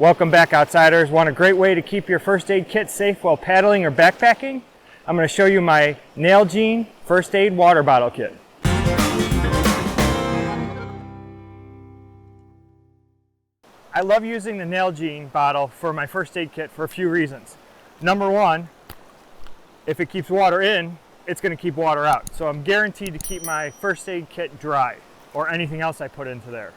Welcome back, Outsiders. Want a great way to keep your first aid kit safe while paddling or backpacking? I'm going to show you my Nalgene First Aid Water Bottle Kit. I love using the Nalgene bottle for my first aid kit for a few reasons. Number one, if it keeps water in, it's going to keep water out. So I'm guaranteed to keep my first aid kit dry or anything else I put into there.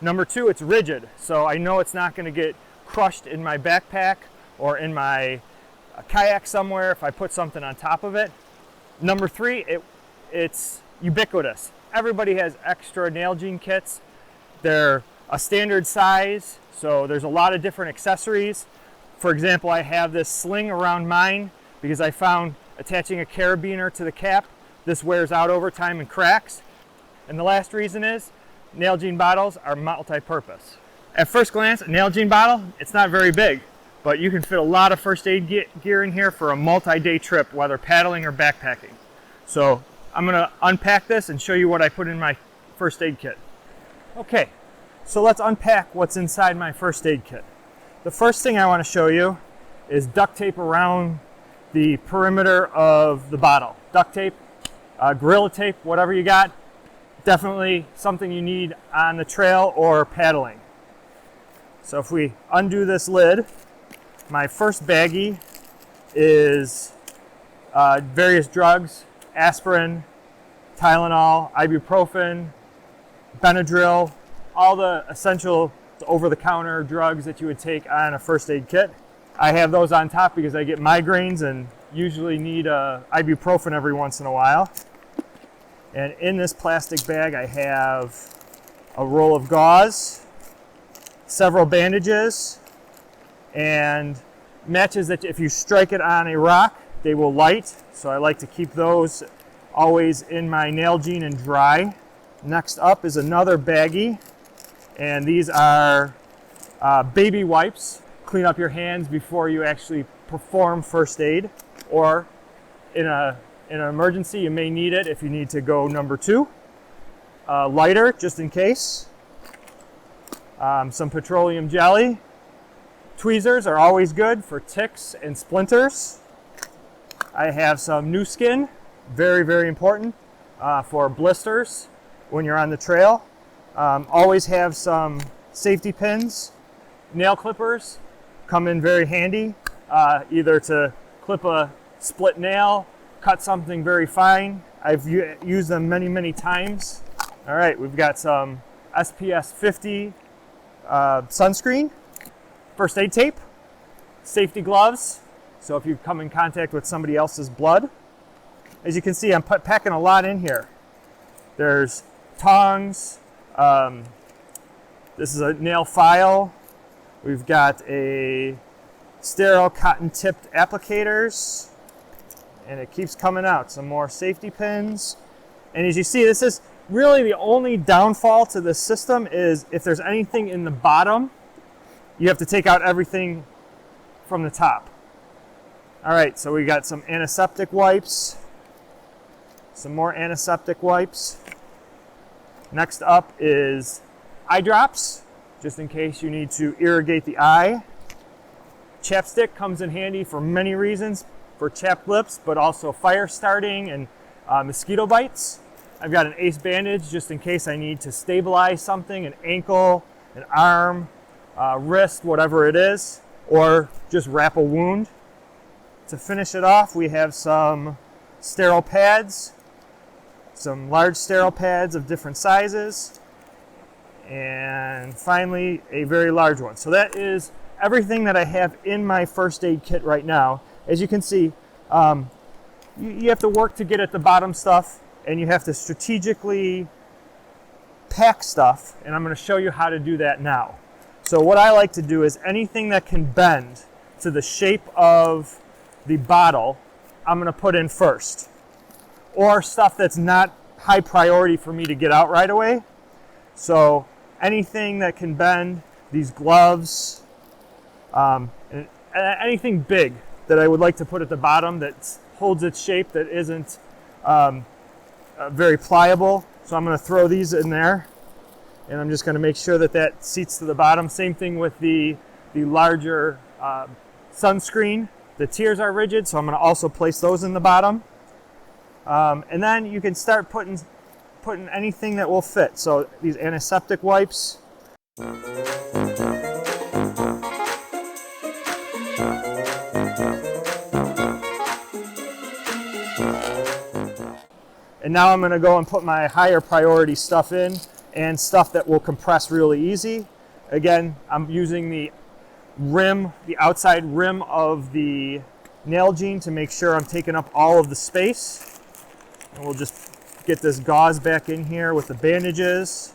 Number two, it's rigid, so I know it's not going to get crushed in my backpack or in my kayak somewhere if I put something on top of it. Number three, it's ubiquitous. Everybody has extra Nalgene kits. They're a standard size, so there's a lot of different accessories. For example, I have this sling around mine because I found attaching a carabiner to the cap, this wears out over time and cracks. And the last reason is Nalgene bottles are multi-purpose. At first glance, a Nalgene bottle, it's not very big, but you can fit a lot of first aid gear in here for a multi-day trip, whether paddling or backpacking. So I'm going to unpack this and show you what I put in my first aid kit. Okay, so let's unpack what's inside my first aid kit. The first thing I want to show you is duct tape around the perimeter of the bottle. Duct tape, Gorilla tape, whatever you got. Definitely something you need on the trail or paddling. So if we undo this lid, my first baggie is various drugs: aspirin, Tylenol, ibuprofen, Benadryl, all the essential over-the-counter drugs that you would take on a first aid kit. I have those on top because I get migraines and usually need ibuprofen every once in a while. And in this plastic bag, I have a roll of gauze, several bandages, and matches that if you strike it on a rock, they will light. So I like to keep those always in my Nalgene and dry. Next up is another baggie, and these are baby wipes. Clean up your hands before you actually perform first aid, or in an emergency, you may need it if you need to go number two. Lighter, just in case. Some petroleum jelly. Tweezers are always good for ticks and splinters. I have some new skin, very, very important for blisters when you're on the trail. Always have some safety pins. Nail clippers come in very handy, either to clip a split nail, cut something very fine. I've used them many, many times. All right, we've got some SPF50 sunscreen, first aid tape, safety gloves, so if you come in contact with somebody else's blood. As you can see, I'm packing a lot in here. There's tongs, this is a nail file, we've got a sterile cotton tipped applicators, and it keeps coming out. Some more safety pins. And as you see, this is really the only downfall to this system is if there's anything in the bottom, you have to take out everything from the top. All right, so we got some antiseptic wipes, some more antiseptic wipes. Next up is eye drops, just in case you need to irrigate the eye. Chapstick comes in handy for many reasons, for chapped lips, but also fire starting and mosquito bites. I've got an ace bandage just in case I need to stabilize something, an ankle, an arm, wrist, whatever it is, or just wrap a wound. To finish it off, we have some sterile pads, some large sterile pads of different sizes, and finally a very large one. So that is everything that I have in my first aid kit right now. As you can see, you have to work to get at the bottom stuff, and you have to strategically pack stuff, and I'm going to show you how to do that now. So what I like to do is anything that can bend to the shape of the bottle, I'm going to put in first. Or stuff that's not high priority for me to get out right away. So anything that can bend, these gloves, and anything big that I would like to put at the bottom that holds its shape, that isn't very pliable. So I'm going to throw these in there, and I'm just going to make sure that that seats to the bottom. Same thing with the the larger sunscreen. The tiers are rigid, so I'm going to also place those in the bottom. And then you can start putting anything that will fit. So these antiseptic wipes. And now I'm going to go and put my higher priority stuff in, and stuff that will compress really easy. Again, I'm using the rim, the outside rim of the Nalgene to make sure I'm taking up all of the space. And we'll just get this gauze back in here with the bandages.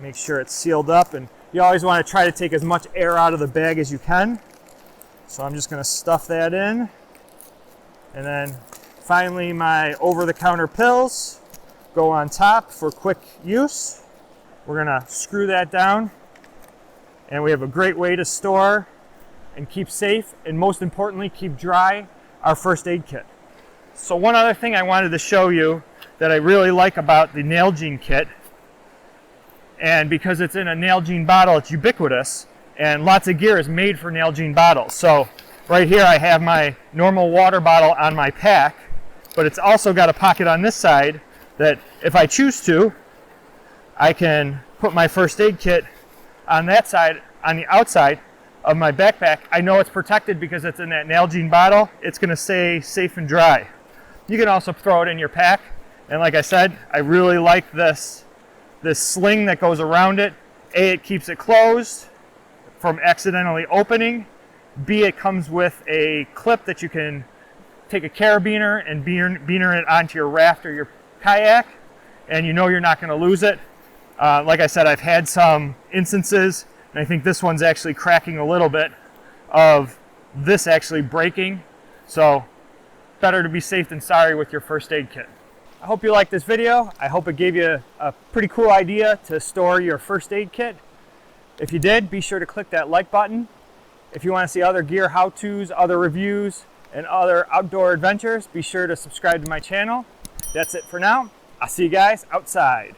Make sure it's sealed up, and you always want to try to take as much air out of the bag as you can. So I'm just going to stuff that in. And then finally, my over-the-counter pills go on top for quick use. We're going to screw that down, and we have a great way to store and keep safe, and most importantly, keep dry our first aid kit. So one other thing I wanted to show you that I really like about the Nalgene kit, and because it's in a Nalgene bottle, it's ubiquitous, and lots of gear is made for Nalgene bottles. So right here I have my normal water bottle on my pack, but it's also got a pocket on this side that if I choose to, I can put my first aid kit on that side, on the outside of my backpack. I know it's protected because it's in that Nalgene bottle. It's going to stay safe and dry. You can also throw it in your pack. And like I said, I really like this sling that goes around it. A, it keeps it closed from accidentally opening. B, it comes with a clip that you can take a carabiner and beaner it onto your raft or your kayak, and you know you're not going to lose it. Like I said, I've had some instances, and I think this one's actually cracking a little bit, of this actually breaking. So better to be safe than sorry with your first aid kit. I hope you liked this video. I hope it gave you a pretty cool idea to store your first aid kit. If you did, be sure to click that like button. If you want to see other gear how-tos, other reviews, and other outdoor adventures, be sure to subscribe to my channel. That's it for now. I'll see you guys outside.